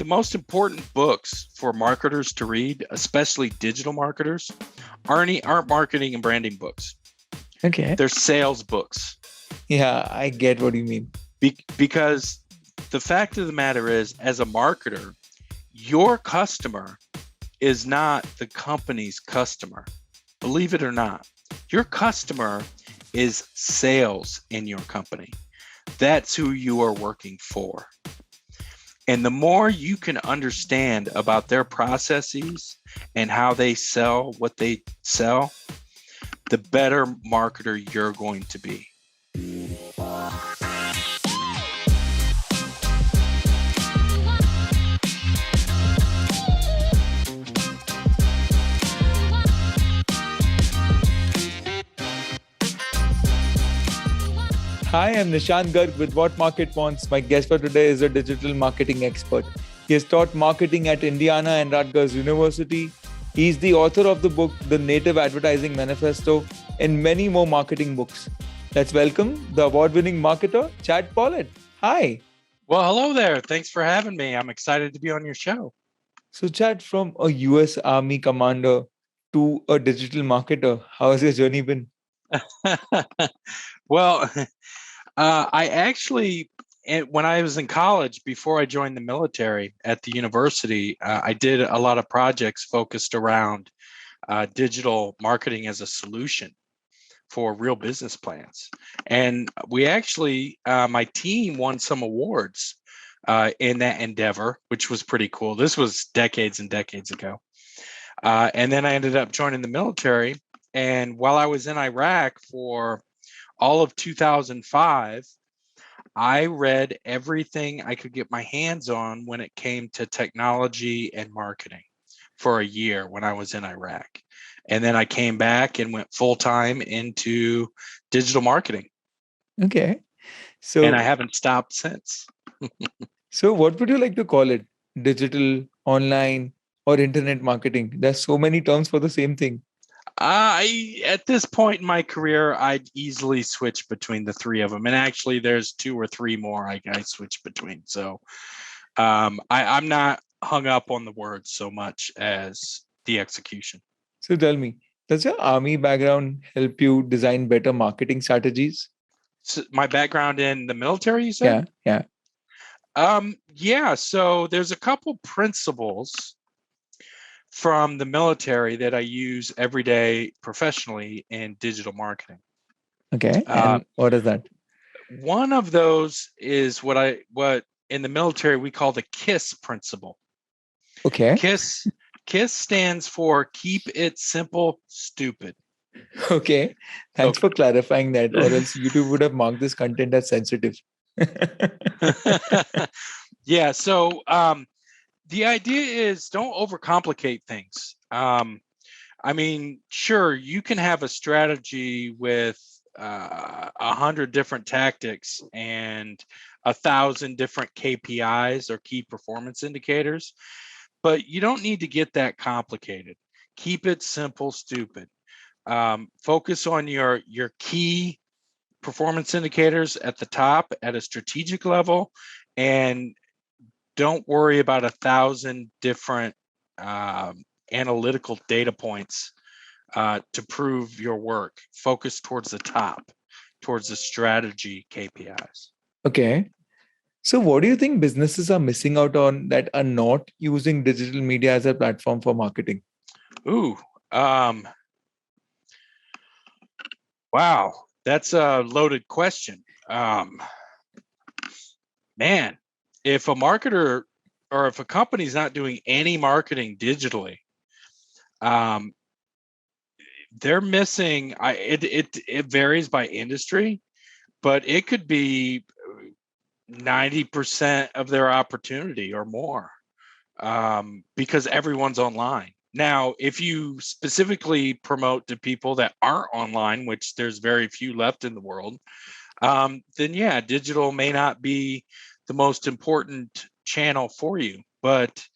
The most important books for marketers to read, especially digital marketers, aren't marketing and branding books. Okay. They're sales books. Yeah, I get what you mean. Because the fact of the matter is, as a marketer, your customer is not the company's customer. Believe it or not, your customer is sales in your company. That's who you are working for. And the more you can understand about their processes and how they sell what they sell, the better marketer you're going to be. Hi, I'm Nishant Garg with WhatMarketWants. My guest for today is a digital marketing expert. He has taught marketing at Indiana and Rutgers University. He's the author of the book, The Native Advertising Manifesto, and many more marketing books. Let's welcome the award-winning marketer, Chad Pollitt. Hi. Well, hello there. Thanks for having me. I'm excited to be on your show. So, Chad, from a US Army commander to a digital marketer, how has your journey been? Well, I actually, when I was in college, before I joined the military at the university, I did a lot of projects focused around digital marketing as a solution for real business plans. And we actually, my team won some awards in that endeavor, which was pretty cool. This was decades and decades ago. And then I ended up joining the military. And while I was in Iraq for all of 2005, I read everything I could get my hands on when it came to technology and marketing for a year when I was in Iraq. And then I came back and went full time into digital marketing. Okay. And I haven't stopped since. So what would you like to call it? Digital, online, or internet marketing? There's so many terms for the same thing. At this point in my career, I'd easily switch between the three of them. And actually, there's two or three more I switch between. So I'm not hung up on the words so much as the execution. So tell me, does your army background help you design better marketing strategies? So my background in the military, you said? Yeah. Yeah. So there's a couple principles from the military that I use every day professionally in digital marketing. Okay. And what is that? One of those is what in the military we call the KISS principle. Okay. KISS stands for keep it simple, stupid. Okay. Thanks for clarifying that, or else YouTube would have marked this content as sensitive. Yeah. So the idea is don't overcomplicate things. I mean, sure, you can have a strategy with 100 different tactics and 1,000 different KPIs or key performance indicators, but you don't need to get that complicated. Keep it simple, stupid. Focus on your key performance indicators at the top at a strategic level, and don't worry about 1,000 different analytical data points to prove your work. Focus towards the top, towards the strategy KPIs. Okay. So what do you think businesses are missing out on that are not using digital media as a platform for marketing? Ooh, wow, that's a loaded question. Man, if a marketer or if a company's not doing any marketing digitally, they're missing. It varies by industry, but it could be 90% of their opportunity or more, because everyone's online. Now, if you specifically promote to people that aren't online, which there's very few left in the world, then yeah, digital may not be the most important channel for you. But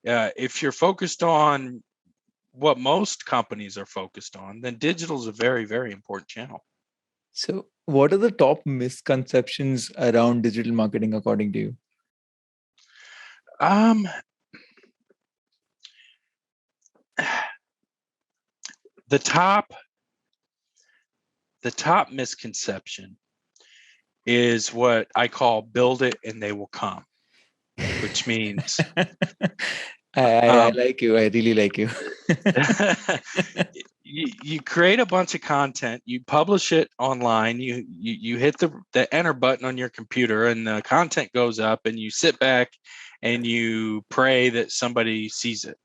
if you're focused on what most companies are focused on, then digital is a very, very important channel. So what are the top misconceptions around digital marketing according to you? Um, the top misconception is what I call build it and they will come, which means I like you. I really like you. you create a bunch of content, you publish it online, you hit the enter button on your computer and the content goes up and you sit back and you pray that somebody sees it.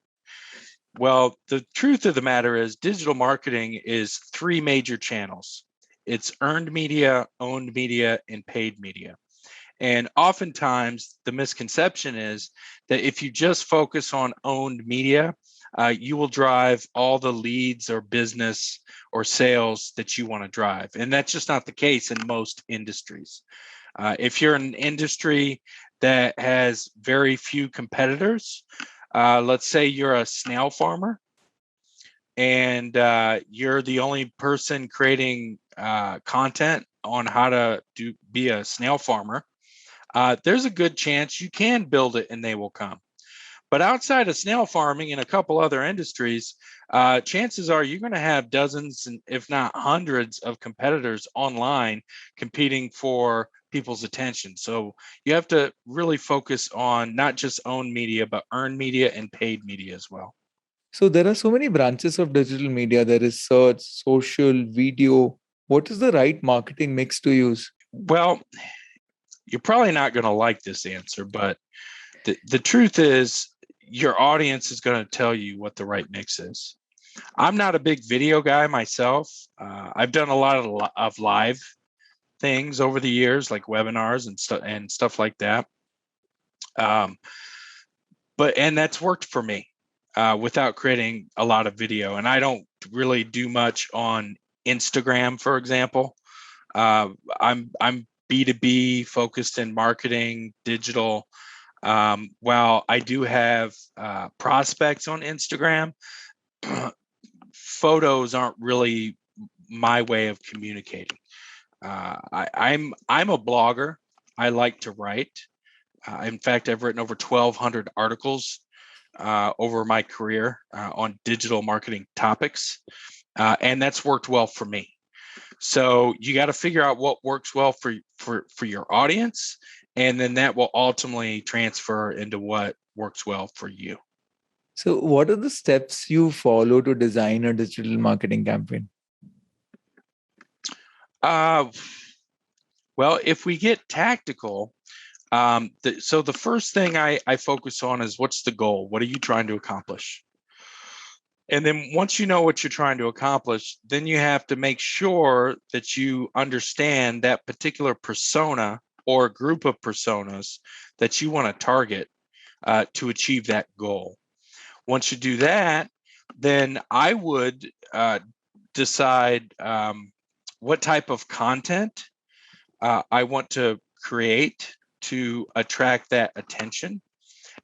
Well, the truth of the matter is digital marketing is three major channels. It's earned media, owned media, and paid media. And oftentimes the misconception is that if you just focus on owned media, you will drive all the leads or business or sales that you want to drive. And that's just not the case in most industries. If you're in an industry that has very few competitors, let's say you're a snail farmer and you're the only person creating content on how to be a snail farmer, there's a good chance you can build it and they will come. But outside of snail farming and a couple other industries, chances are you're going to have dozens, and if not hundreds, of competitors online competing for people's attention. So you have to really focus on not just owned media, but earned media and paid media as well. So there are so many branches of digital media. There is search, social, video. What is the right marketing mix to use? Well, you're probably not going to like this answer, but the truth is your audience is going to tell you what the right mix is. I'm not a big video guy myself. I've done a lot of live things over the years, like webinars and stuff like that. And that's worked for me without creating a lot of video. And I don't really do much on Instagram, for example. I'm B2B focused in marketing, digital. While I do have prospects on Instagram, photos aren't really my way of communicating. I'm a blogger. I like to write. In fact, I've written over 1,200 articles over my career on digital marketing topics, and that's worked well for me. So you got to figure out what works well for your audience, and then that will ultimately transfer into what works well for you. So what are the steps you follow to design a digital marketing campaign? Well, if we get tactical, so the first thing I focus on is what's the goal? What are you trying to accomplish? And then once you know what you're trying to accomplish, then you have to make sure that you understand that particular persona or group of personas that you want to target to achieve that goal. Once you do that, then I would decide what type of content I want to create to attract that attention.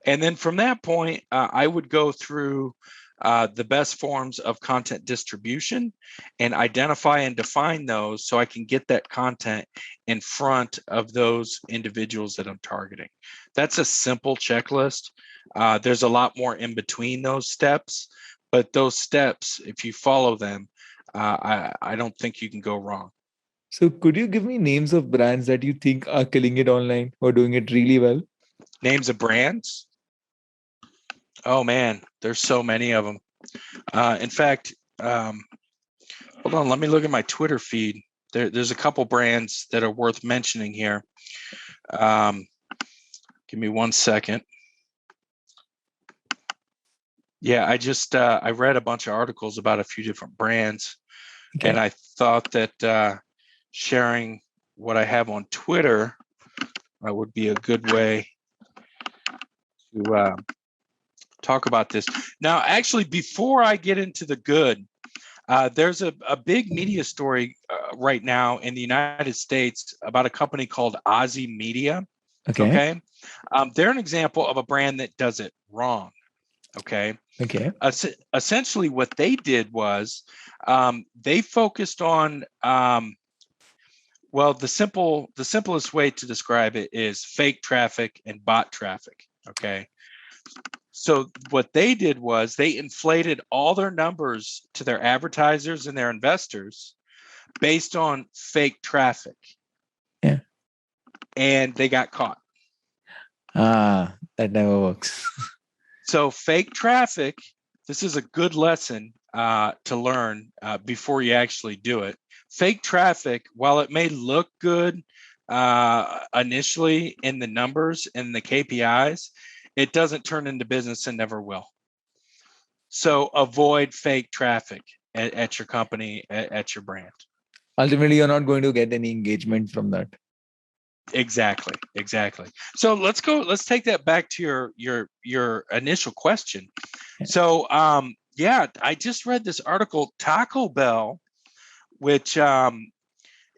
And then from that point, I would go through the best forms of content distribution and identify and define those so I can get that content in front of those individuals that I'm targeting. That's a simple checklist. There's a lot more in between those steps, but those steps, if you follow them, I don't think you can go wrong. So could you give me names of brands that you think are killing it online or doing it really well? Names of brands? Oh man, there's so many of them. In fact, hold on, let me look at my Twitter feed. There's a couple brands that are worth mentioning here. Give me 1 second. Yeah, I read a bunch of articles about a few different brands, Okay. and I thought that sharing what I have on Twitter would be a good way to talk about this. Now, actually, before I get into the good, there's a big media story right now in the United States about a company called Ozy Media. Okay. They're an example of a brand that does it wrong. Okay. Essentially, what they did was they focused on well, the simplest way to describe it is fake traffic and bot traffic. Okay. So what they did was they inflated all their numbers to their advertisers and their investors based on fake traffic. Yeah. And they got caught. That never works. So fake traffic, this is a good lesson to learn before you actually do it. Fake traffic, while it may look good initially in the numbers and the KPIs, it doesn't turn into business and never will. So avoid fake traffic at your company, at your brand. Ultimately, you're not going to get any engagement from that. Exactly. So let's take that back to your initial question. Yeah. So I just read this article. Taco Bell, which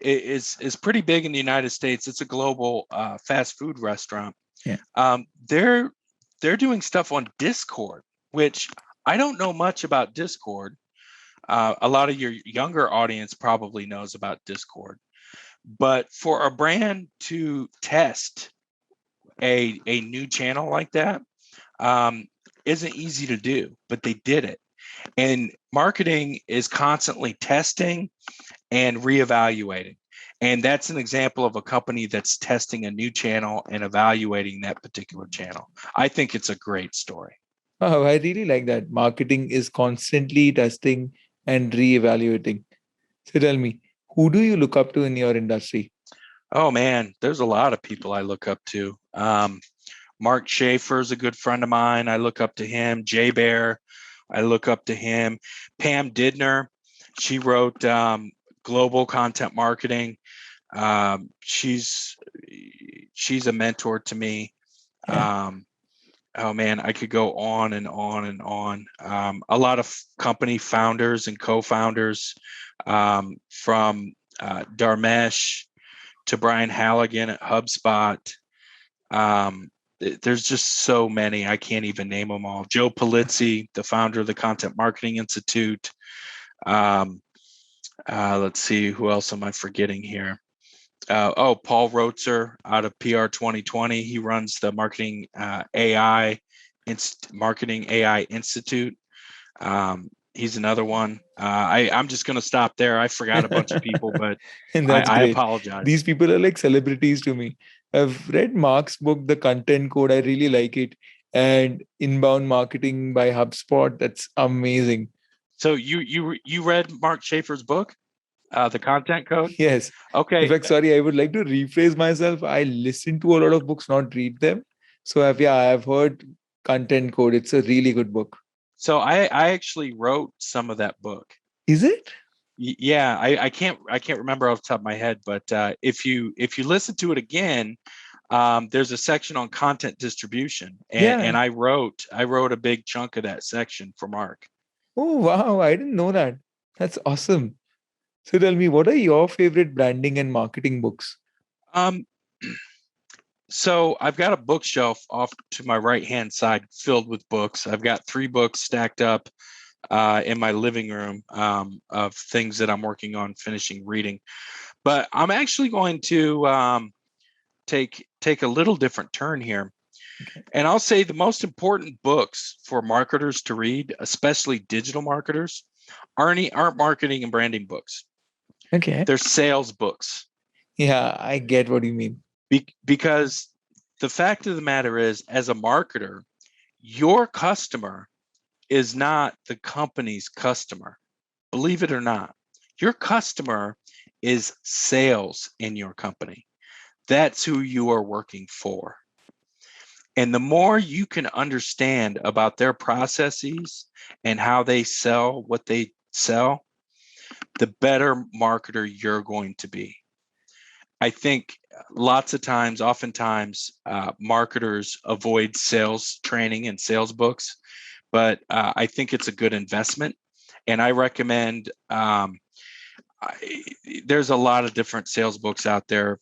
is pretty big in the United States. It's a global fast food restaurant. Yeah. They're doing stuff on Discord, which I don't know much about Discord. A lot of your younger audience probably knows about Discord. But for a brand to test a new channel like that isn't easy to do, but they did it. And marketing is constantly testing and reevaluating. And that's an example of a company that's testing a new channel and evaluating that particular channel. I think it's a great story. Oh, I really like that. Marketing is constantly testing and reevaluating. So tell me, who do you look up to in your industry? Oh man, there's a lot of people I look up to. Mark Schaefer is a good friend of mine. I look up to him. Jay Bear, I look up to him. Pam Didner, she wrote Global Content Marketing. She's a mentor to me. Yeah. Oh man, I could go on and on and on. A lot of company founders and co-founders, from Dharmesh to Brian Halligan at Hubspot. There's just so many. I can't even name them all. Joe Pollitt, the founder of the Content Marketing Institute. Let's see, who else am I forgetting here? Paul Rotzer out of PR 2020. He runs the Marketing AI Institute. He's another one. I'm just going to stop there. I forgot a bunch of people, but And that's I great. apologize. These people are like celebrities to me. I've read Mark's book, The Content Code. I really like it. And Inbound Marketing by HubSpot. That's amazing. So you read Mark Schaefer's book, The Content Code? Yes. Okay. In fact, sorry, I would like to rephrase myself. I listen to a lot of books, not read them. So I've heard Content Code. It's a really good book. So I actually wrote some of that book. Is it? Yeah, I can't remember off the top of my head, but if you listen to it again, there's a section on content distribution, and I wrote a big chunk of that section for Mark. Oh wow, I didn't know that. That's awesome. So tell me, what are your favorite branding and marketing books? So I've got a bookshelf off to my right hand side filled with books. I've got 3 books stacked up in my living room of things that I'm working on finishing reading. But I'm actually going to take a little different turn here. Okay. And I'll say the most important books for marketers to read, especially digital marketers, aren't marketing and branding books. Okay. They're sales books. Yeah, I get what you mean. Because the fact of the matter is, as a marketer, your customer is not the company's customer. Believe it or not, your customer is sales in your company. That's who you are working for. And the more you can understand about their processes and how they sell what they sell, the better marketer you're going to be. I think oftentimes, marketers avoid sales training and sales books, but I think it's a good investment. And I recommend, there's a lot of different sales books out there.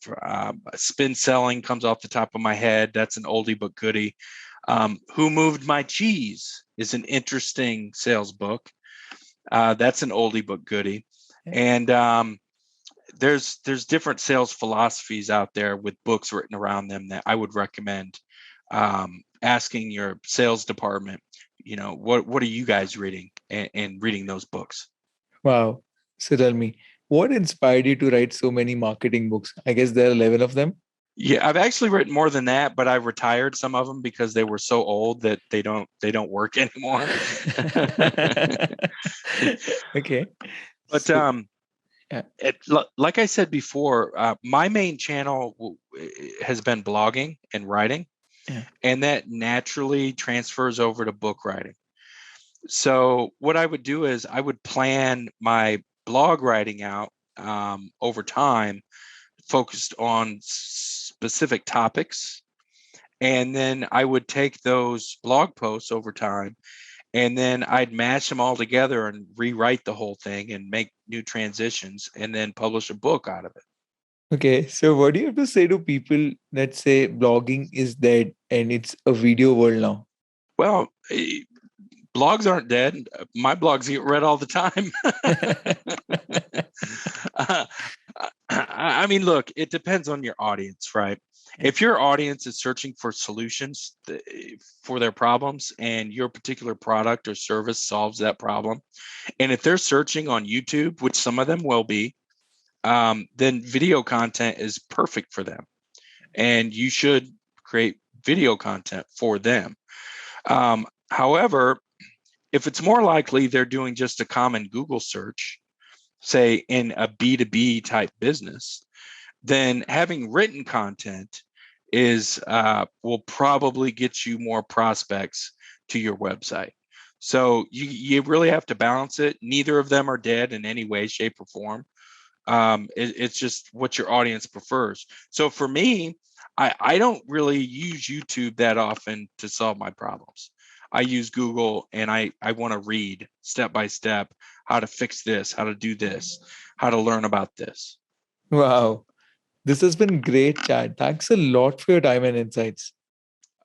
Spin Selling comes off the top of my head. That's an oldie but goodie. Who Moved My Cheese is an interesting sales book. That's an oldie but goodie. And there's different sales philosophies out there with books written around them that I would recommend asking your sales department, what are you guys reading, and reading those books. Wow. So tell me, what inspired you to write so many marketing books? I guess there are 11 of them. Yeah, I've actually written more than that, but I retired some of them because they were so old that they don't work anymore. Okay. But So, yeah. like I said before, my main channel has been blogging and writing, Yeah. and that naturally transfers over to book writing. So what I would do is I would plan my blog writing out over time, focused on specific topics. And then I would take those blog posts over time, and then I'd mash them all together and rewrite the whole thing and make new transitions, and then publish a book out of it. Okay. So what do you have to say to people that say blogging is dead and it's a video world now? Well, blogs aren't dead. My blogs get read all the time. I mean, look, it depends on your audience, right? If your audience is searching for solutions for their problems, and your particular product or service solves that problem, and if they're searching on YouTube, which some of them will be, then video content is perfect for them. And you should create video content for them. However, if it's more likely they're doing just a common Google search, say in a B2B type business, then having written content will probably get you more prospects to your website. So you really have to balance it. Neither of them are dead in any way, shape, or form. It's just what your audience prefers. So for me, I don't really use YouTube that often to solve my problems. I use Google, and I want to read step by step how to fix this, how to do this, how to learn about this. Wow. This has been great, Chad. Thanks a lot for your time and insights.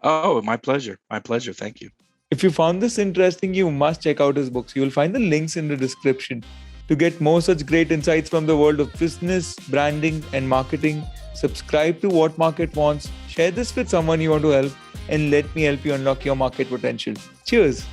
Oh, my pleasure. My pleasure. Thank you. If you found this interesting, you must check out his books. You will find the links in the description. To get more such great insights from the world of business, branding, and marketing, subscribe to What Market Wants, share this with someone you want to help, and let me help you unlock your market potential. Cheers!